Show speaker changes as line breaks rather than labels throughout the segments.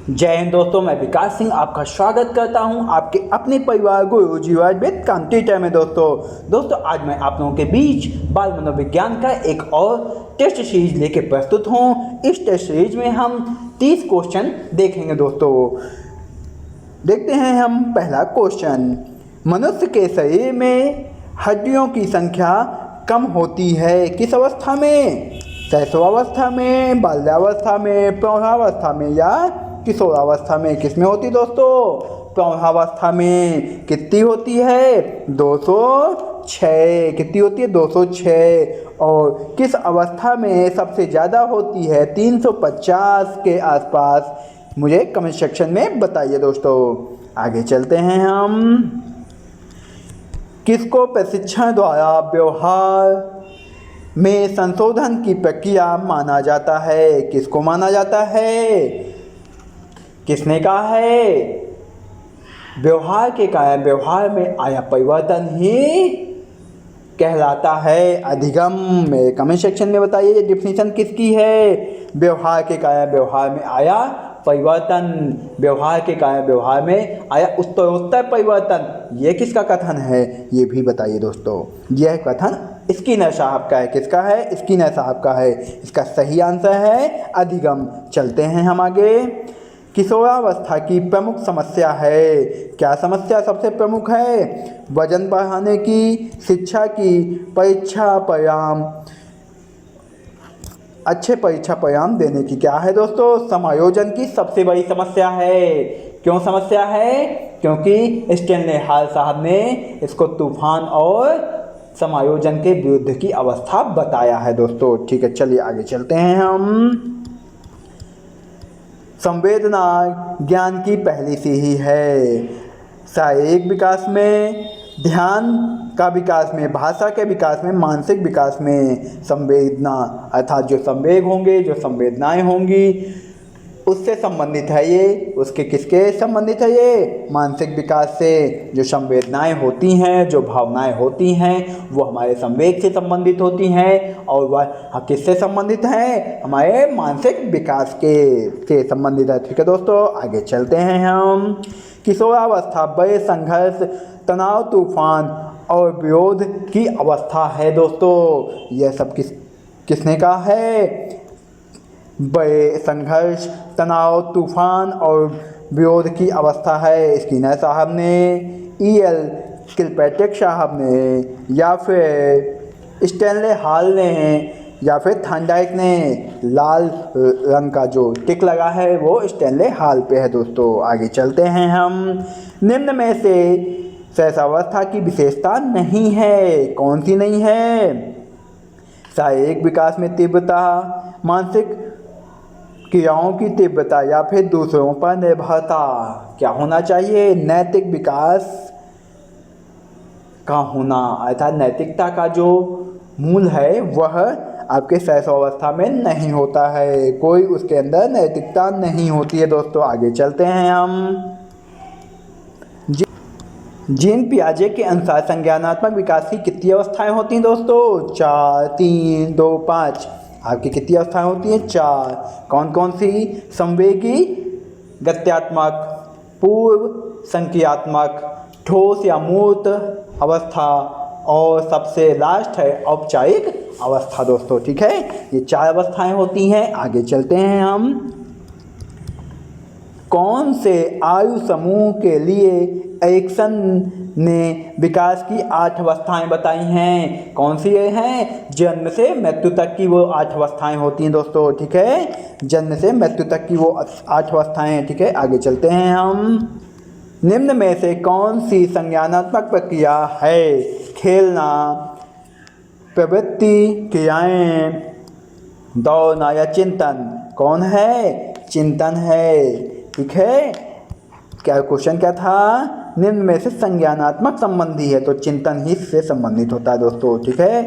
जय हिंद दोस्तों, मैं विकास सिंह आपका स्वागत करता हूं आपके अपने परिवार गुरु जीवाज विद कंप्यूटर में। दोस्तों आज मैं आप लोगों के बीच बाल मनोविज्ञान का एक और टेस्ट सीरीज लेके प्रस्तुत हूं। इस टेस्ट सीरीज में हम 30 क्वेश्चन देखेंगे। दोस्तों देखते हैं हम पहला क्वेश्चन। मनुष्य के शरीर में हड्डियों की संख्या कम होती है किस अवस्था में? शैशवावस्था में, बाल्यावस्था में, प्रौढ़ावस्था में या किशोरावस्था में? किसमें होती दोस्तों? प्रौढ़ावस्था में। कितनी होती है? 206। कितनी होती है? 206। और किस अवस्था में सबसे ज़्यादा होती है? 350 के आसपास। मुझे कमेंट सेक्शन में बताइए। दोस्तों आगे चलते हैं हम। किसको प्रशिक्षण द्वारा व्यवहार में संशोधन की प्रक्रिया माना जाता है? किसको माना जाता है? किसने कहा है? व्यवहार के कारण व्यवहार में आया परिवर्तन ही कहलाता है अधिगम। में कमेंट सेक्शन में बताइए ये डिफिनीशन किसकी है? व्यवहार के कारण व्यवहार में आया परिवर्तन। व्यवहार के कारण व्यवहार में आया उत्तरोत्तर परिवर्तन, ये किसका कथन है? ये भी बताइए दोस्तों। यह कथन स्किनर साहब का है। किसका है? स्किनर साहब का है। इसका सही आंसर है अधिगम। चलते हैं हम आगे। किशोरावस्था की प्रमुख समस्या है। क्या समस्या सबसे प्रमुख है? वजन बढ़ाने की, शिक्षा की, परीक्षा परिणाम, अच्छे परीक्षा परिणाम देने की। क्या है दोस्तों? समायोजन की सबसे बड़ी समस्या है। क्यों समस्या है? क्योंकि स्टैनले हॉल साहब ने इसको तूफान और समायोजन के विरुद्ध की अवस्था बताया है। दोस्तों ठीक है, चलिए आगे चलते हैं हम। संवेदना ज्ञान की पहली सीढ़ी है। शारीरिक विकास में, ध्यान का विकास में, भाषा के विकास में, मानसिक विकास में संवेदना अर्थात जो संवेग होंगे, जो संवेदनाएं होंगी उससे संबंधित है ये। उसके किसके संबंधित है ये? मानसिक विकास से। जो संवेदनाएं होती हैं, जो भावनाएं होती हैं, वो हमारे संवेग से संबंधित होती हैं। और वह किससे संबंधित हैं? हमारे मानसिक विकास के से संबंधित है। ठीक है दोस्तों, आगे चलते हैं हम। किशोरावस्था बड़े संघर्ष, तनाव, तूफान और विरोध की अवस्था है। दोस्तों यह सब किसने कहा है? बड़े संघर्ष, तनाव, तूफान और विरोध की अवस्था है स्किनर साहब ने, E.L. किलपैट्रिक साहब ने, या फिर स्टैनले हॉल ने, या फिर थॉर्नडाइक ने। लाल रंग का जो टिक लगा है वो स्टैनले हॉल पे है। दोस्तों आगे चलते हैं हम। निम्न में से शैशवावस्था की विशेषता नहीं है। कौन सी नहीं है? शारीरिक विकास में तीव्रता, मानसिक क्रियाओं की तीव्रता या फिर दूसरों पर निर्भरता। क्या होना चाहिए? नैतिक विकास का होना अर्थात नैतिकता का जो मूल है वह आपके शैशवावस्था में नहीं होता है। कोई उसके अंदर नैतिकता नहीं होती है। दोस्तों आगे चलते हैं हम। जीन पियाजे के अनुसार संज्ञानात्मक विकास की कितनी अवस्थाएं होती हैं? दोस्तों 4, 3, 2, 5। आपकी कितनी अवस्थाएं होती हैं? 4। कौन कौन सी? संवेगी, गत्यात्मक, पूर्व संक्रियात्मक, ठोस या मूर्त अवस्था और सबसे लास्ट है औपचारिक अवस्था। दोस्तों ठीक है, ये 4 अवस्थाएं होती हैं। आगे चलते हैं हम। कौन से आयु समूह के लिए एरिक्सन ने विकास की 8 अवस्थाएं बताई हैं? कौन सी ये हैं? जन्म से मृत्यु तक की वो 8 अवस्थाएं होती हैं। दोस्तों ठीक है, जन्म से मृत्यु तक की वो 8 अवस्थाएं हैं। ठीक है, आगे चलते हैं हम। निम्न में से कौन सी संज्ञानात्मक प्रक्रिया है? खेलना, प्रवृत्ति, क्रियाएं, दौड़ना या चिंतन? कौन है? चिंतन है। ठीक है, क्या क्वेश्चन क्या था? निम्न में से संज्ञानात्मक संबंधी है तो चिंतन ही से संबंधित होता है। दोस्तों ठीक है।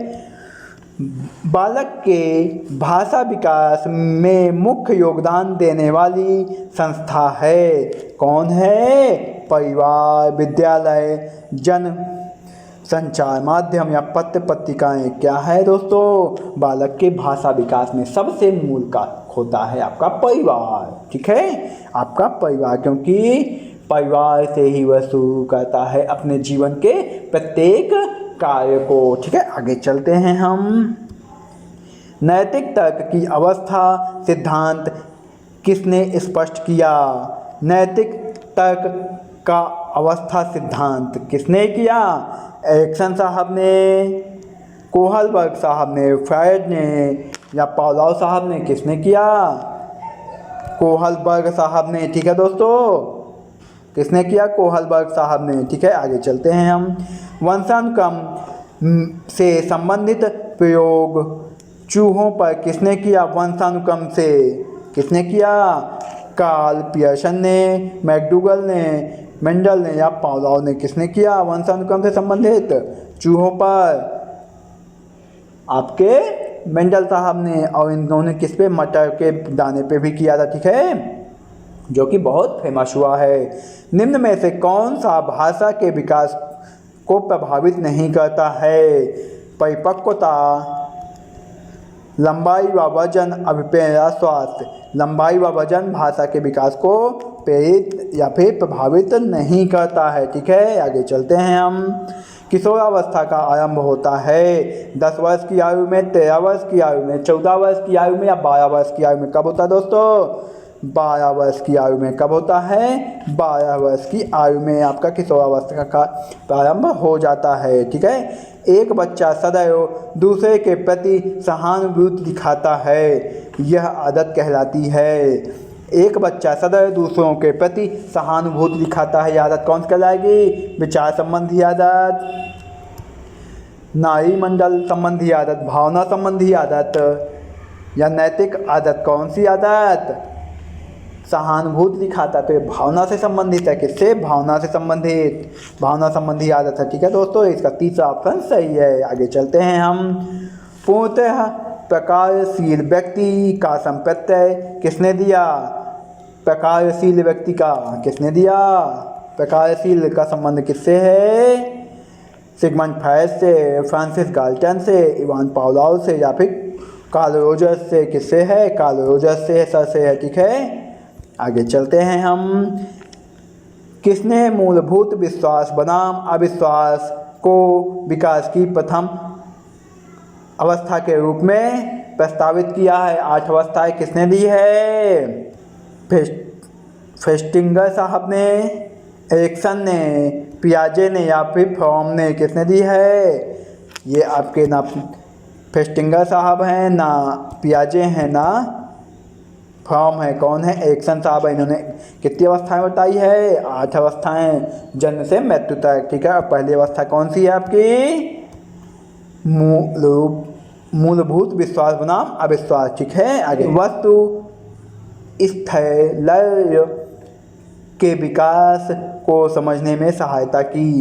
बालक के भाषा विकास में मुख्य योगदान देने वाली संस्था है। कौन है? परिवार, विद्यालय, जन संचार माध्यम या पत्र पत्रिकाएं। क्या है दोस्तों? बालक के भाषा विकास में सबसे मूल का होता है आपका परिवार। ठीक है, आपका परिवार, क्योंकि परिवार से ही वह शुरू करता है अपने जीवन के प्रत्येक कार्य को। ठीक है, आगे चलते हैं हम। नैतिक तर्क की अवस्था सिद्धांत किसने स्पष्ट किया? नैतिक तर्क का अवस्था सिद्धांत किसने किया? एरिक्सन साहब ने, कोहलबर्ग साहब ने, फ्रायड ने या पावलोव साहब ने? किसने किया? कोहलबर्ग साहब ने। ठीक है दोस्तों, किसने किया? कोहलबर्ग साहब ने। ठीक है, आगे चलते हैं हम। वंशानुक्रम से संबंधित प्रयोग चूहों पर किसने किया? वंशानुक्रम से किसने किया? कार्ल पियर्सन ने, मैकडूगल ने, मेंडल ने या पावलोव ने? किसने किया वंशानुक्रम से संबंधित चूहों पर? आपके मेंडल साहब ने। और इन्होंने किस पे? मटर के दाने पे भी किया था। ठीक है, जो कि बहुत फेमस हुआ है। निम्न में से कौन सा भाषा के विकास को प्रभावित नहीं करता है? परिपक्वता, लंबाई व वजन, अभिप्रेरण या स्वास्थ्य। लंबाई व वजन भाषा के विकास को प्रेरित या फिर प्रभावित नहीं करता है। ठीक है, आगे चलते हैं हम। किशोरावस्था का आरंभ होता है 10 वर्ष की आयु में, 13 वर्ष की आयु में, 14 वर्ष की आयु में या 12 वर्ष की आयु में? कब होता है दोस्तों? 12 वर्ष की आयु में। कब होता है? 12 वर्ष की आयु में आपका किशोरावस्था का प्रारंभ हो जाता है। ठीक है, एक बच्चा सदैव दूसरे के प्रति सहानुभूति दिखाता है, यह आदत कहलाती है। एक बच्चा सदैव दूसरों के प्रति सहानुभूति दिखाता है, यह आदत कौन सी कहलाएगी? विचार संबंधी आदत, नाड़ी मंडल संबंधी आदत, भावना संबंधी आदत या नैतिक आदत? कौन सी आदत? सहानुभूति दिखाता, तो ये भावना से संबंधित है। किससे? भावना से संबंधित, भावना संबंधी आदत है। ठीक है दोस्तों, इसका तीसरा ऑप्शन सही है। आगे चलते हैं हम। पूर्णतः प्रकारशील व्यक्ति का संप्रत्यय किसने दिया? प्रकारशील व्यक्ति का किसने दिया? प्रकारशील का संबंध किससे है? सिगमंड फ्रायड से, फ्रांसिस गाल्टन से, इवान पावलोव से या फिर कार्ल रोजर्स से? किससे है? कार्ल रोजर्स से, सर से है। ठीक है, आगे चलते हैं हम। किसने मूलभूत विश्वास बनाम अविश्वास को विकास की प्रथम अवस्था के रूप में प्रस्तावित किया है? 8 अवस्थाएं किसने दी है? फेस्टिंगर साहब ने, एरिक्सन ने, पियाजे ने या फिर फ्रॉम ने? किसने दी है? ये आपके ना फेस्टिंगर साहब हैं, ना पियाजे हैं, ना फ्रॉम है। कौन है? एरिक्सन साहब है। इन्होंने कितनी अवस्थाएं बताई है? 8 अवस्थाएं, जन्म से मृत्यु तक। ठीक है, पहली अवस्था कौन सी है आपकी? मूलभूत विश्वास बनाम अविश्वास। ठीक है, आगे। वस्तु स्थैर्य के विकास को समझने में सहायता की।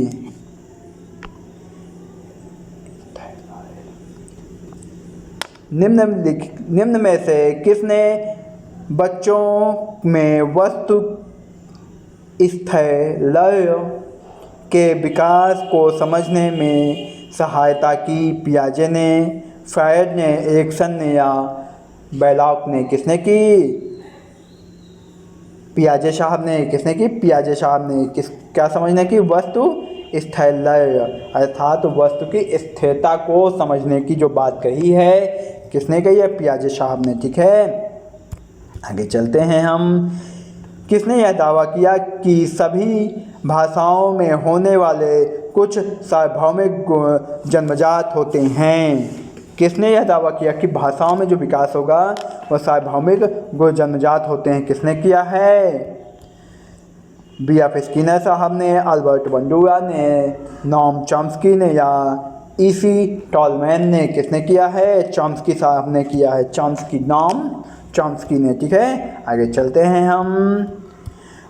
निम्न में से किसने बच्चों में वस्तु स्थैर्य के विकास को समझने में सहायता की? पियाजे ने, फ्रायड ने, एरिक्सन ने या बैलॉक ने? किसने की? पियाजे साहब ने। किसने की? पियाजे साहब ने। क्या समझने की? वस्तु स्थैर्य, अर्थात वस्तु की स्थिरता को समझने की जो बात कही है, किसने कही है? पियाजे साहब ने। ठीक है, आगे चलते हैं हम। किसने यह दावा किया कि सभी भाषाओं में होने वाले कुछ सार्वभौमिक गुण जन्मजात होते हैं? किसने यह दावा किया कि भाषाओं में जो विकास होगा वह सार्वभौमिक गुण जन्मजात होते हैं? किसने किया है? B.F. स्किनर साहब ने, अल्बर्ट बंडूरा ने, नॉम चॉम्स्की ने या E.C. टॉलमैन ने? किसने किया है? चॉम्स्की साहब ने किया है। चॉम्स्की, नॉम चॉम्स्की ने। ठीक है, आगे चलते हैं हम।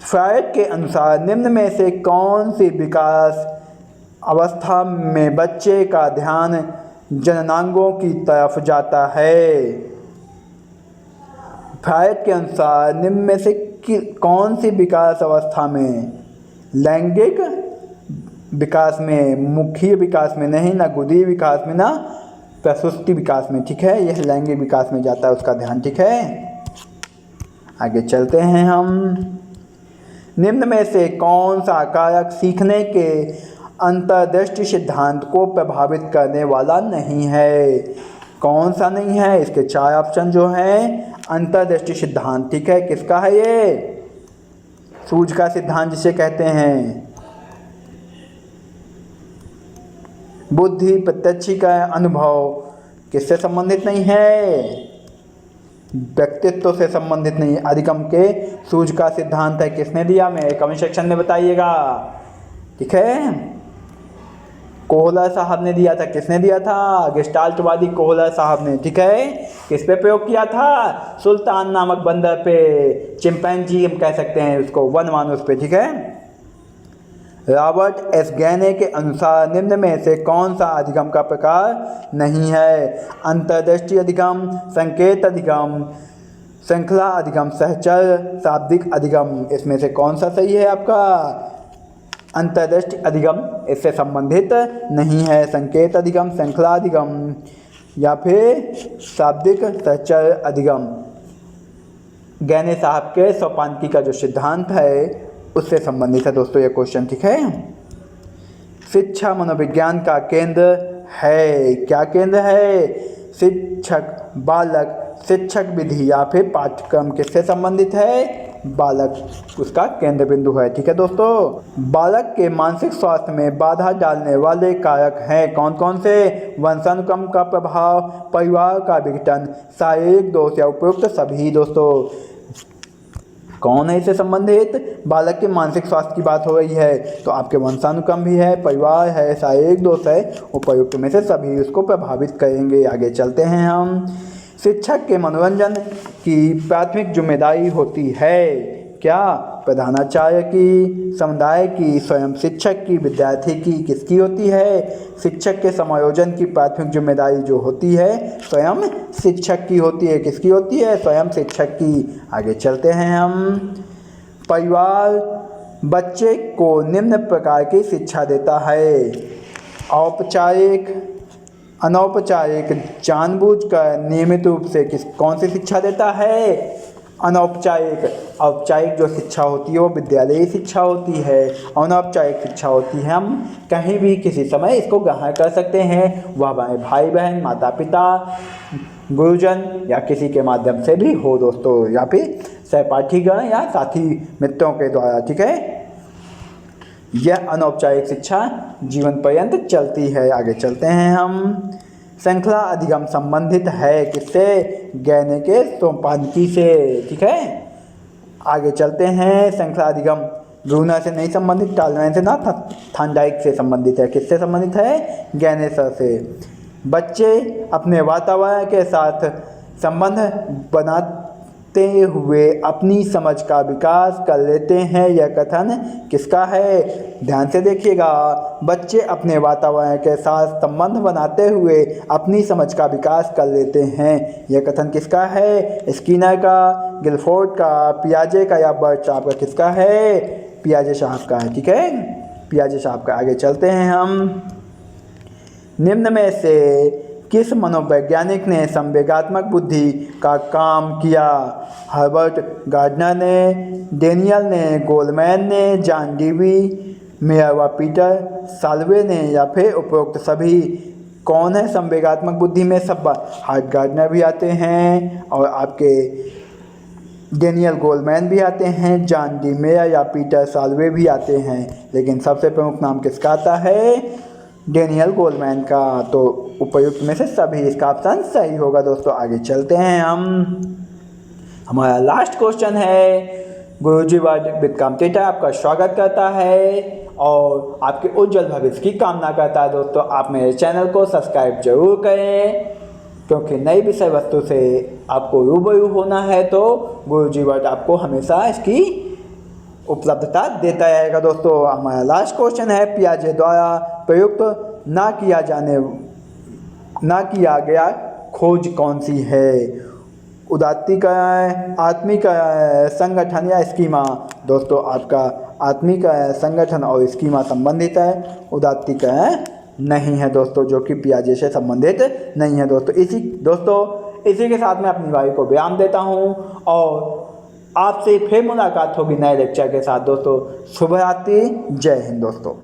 फ्रायड के अनुसार निम्न में से कौन सी विकास अवस्था में बच्चे का ध्यान जननांगों की तरफ जाता है? फ्रायड के अनुसार निम्न में से कौन सी विकास अवस्था में? लैंगिक विकास में, मुखीय विकास में नहीं, ना गुदी विकास में, ना प्रसूति विकास में। ठीक है, यह लैंगिक विकास में जाता है उसका ध्यान। ठीक है, आगे चलते हैं हम। निम्न में से कौन सा कारक सीखने के अंतर्दृष्टि सिद्धांत को प्रभावित करने वाला नहीं है? कौन सा नहीं है? इसके 4 ऑप्शन जो हैं। अंतर्दृष्टि सिद्धांत, ठीक है, किसका है ये? सूझ का सिद्धांत जिसे कहते हैं। बुद्धि, प्रत्यक्ष का अनुभव किससे संबंधित नहीं है? व्यक्तित्व से संबंधित नहीं। अधिगम के सूझ का सिद्धांत है। किसने दिया? मेरे कमेंट सेक्शन में बताइएगा, ठीक है। कोहलर साहब ने दिया था। किसने दिया था? गेस्टाल्टवादी कोहलर साहब ने, ठीक है। किस पे प्रयोग किया था? सुल्तान नामक बंदर पे, चिंपैंजी हम कह सकते हैं उसको, वन मानुस पे, ठीक है। रॉबर्ट एस गैने के अनुसार निम्न में से कौन सा अधिगम का प्रकार नहीं है? अंतर्दृष्टि अधिगम, संकेत अधिगम, श्रृंखला अधिगम, सहचर, शाब्दिक अधिगम। इसमें से कौन सा सही है आपका? अंतर्दृष्टि अधिगम इससे संबंधित नहीं है। संकेत अधिगम, श्रृंखला अधिगम या फिर शाब्दिक सहचर अधिगम गैने साहब के सोपानकी का जो सिद्धांत है उससे संबंधित है दोस्तों ये क्वेश्चन, ठीक है। शिक्षा मनोविज्ञान का केंद्र है। क्या केंद्र है? शिक्षक, बालक, शिक्षक विधि या फिर पाठ्यक्रम किससे संबंधित है? बालक उसका केंद्र बिंदु है, ठीक है दोस्तों। बालक के मानसिक स्वास्थ्य में बाधा डालने वाले कारक हैं कौन कौन से? वंशानुक्रम का प्रभाव, परिवार का विघटन, शारीरिक दोष या उपयुक्त सभी। दोस्तों कौन है इससे संबंधित? बालक के मानसिक स्वास्थ्य की बात हो रही है तो आपके वंशानुक्रम भी है, परिवार है, शारीरिक दोष है, उपयुक्त में से सभी उसको प्रभावित करेंगे। आगे चलते हैं हम। शिक्षक के मनोरंजन की प्राथमिक जिम्मेदारी होती है क्या? प्रधानाचार्य की, समुदाय की, स्वयं शिक्षक की, विद्यार्थी की, किसकी होती है? शिक्षक के समायोजन की प्राथमिक जिम्मेदारी जो होती है स्वयं शिक्षक की होती है। किसकी होती है? स्वयं शिक्षक की। आगे चलते हैं हम। परिवार बच्चे को निम्न प्रकार की शिक्षा देता है। औपचारिक, अनौपचारिक, जानबूझकर, नियमित रूप से कौन सी शिक्षा देता है? अनौपचारिक। औपचारिक जो शिक्षा होती है वो विद्यालयी शिक्षा होती है। अनौपचारिक शिक्षा होती है हम कहीं भी किसी समय इसको ग्रहण कर सकते हैं। वह हमारे भाई बहन, माता पिता, गुरुजन या किसी के माध्यम से भी हो दोस्तों, या फिर सहपाठीगण या साथी मित्रों के द्वारा, ठीक है। यह अनौपचारिक शिक्षा जीवन पर्यंत चलती है। आगे चलते हैं हम। श्रृंखला अधिगम संबंधित है किससे? गैने के सोपानकी से, ठीक है। आगे चलते हैं। श्रृंखला अधिगम ब्रूनर से नहीं संबंधित, टालमैन से ना, थॉर्नडाइक से संबंधित है। किससे संबंधित है? गैने सर से। बच्चे अपने वातावरण के साथ संबंध बनाते हुए अपनी समझ का विकास कर लेते हैं। यह कथन किसका है? ध्यान से देखिएगा। बच्चे अपने वातावरण के साथ संबंध बनाते हुए अपनी समझ का विकास कर लेते हैं। यह कथन किसका है? स्किनर का, गिलफोर्ड का, पियाजे का या बर्ट साहब का? किसका है? पियाजे साहब का है, ठीक है, पियाजे साहब का। आगे चलते हैं हम। निम्न में से किस मनोवैज्ञानिक ने संवेगात्मक बुद्धि का काम किया? हर्बर्ट गार्डनर ने, डेनियल ने, गोलमैन ने, जॉन डीवी, मेयर व पीटर साल्वे ने या फिर उपरोक्त सभी। कौन है संवेगात्मक बुद्धि में? सब हार्ट गार्डनर भी आते हैं और आपके डेनियल गोलमैन भी आते हैं, जॉन डी मेयर या पीटर साल्वे भी आते हैं, लेकिन सबसे प्रमुख नाम किसका आता है? डेनियल गोलमैन का। तो उपयुक्त में से सभी, इसका ऑप्शन सही होगा दोस्तों। आगे चलते हैं हम। हमारा लास्ट क्वेश्चन है। गुरुजी वर्ल्ड विद कॉम्पिटिटर आपका स्वागत करता है और आपके उज्जवल भविष्य की कामना करता है दोस्तों। आप मेरे चैनल को सब्सक्राइब जरूर करें क्योंकि नई विषय वस्तु से आपको रूबरू होना है तो गुरुजी वर्ल्ड आपको हमेशा इसकी उपलब्धता देता रहेगा दोस्तों। हमारा लास्ट क्वेश्चन है। पियाजे द्वारा प्रयुक्त ना किया गया खोज कौन सी है? उदात्तीकरण, आत्मीकरण, संगठन या स्कीमा? दोस्तों आपका आत्मीकरण, संगठन और स्कीमा संबंधित है। उदात्तीकरण नहीं है दोस्तों, जो कि पियाजे से संबंधित नहीं है दोस्तों। इसी के साथ मैं अपनी वाणी को विराम देता हूँ और आपसे फिर मुलाकात होगी नए लेक्चर के साथ दोस्तों। शुभ रात्रि, जय हिंद दोस्तों।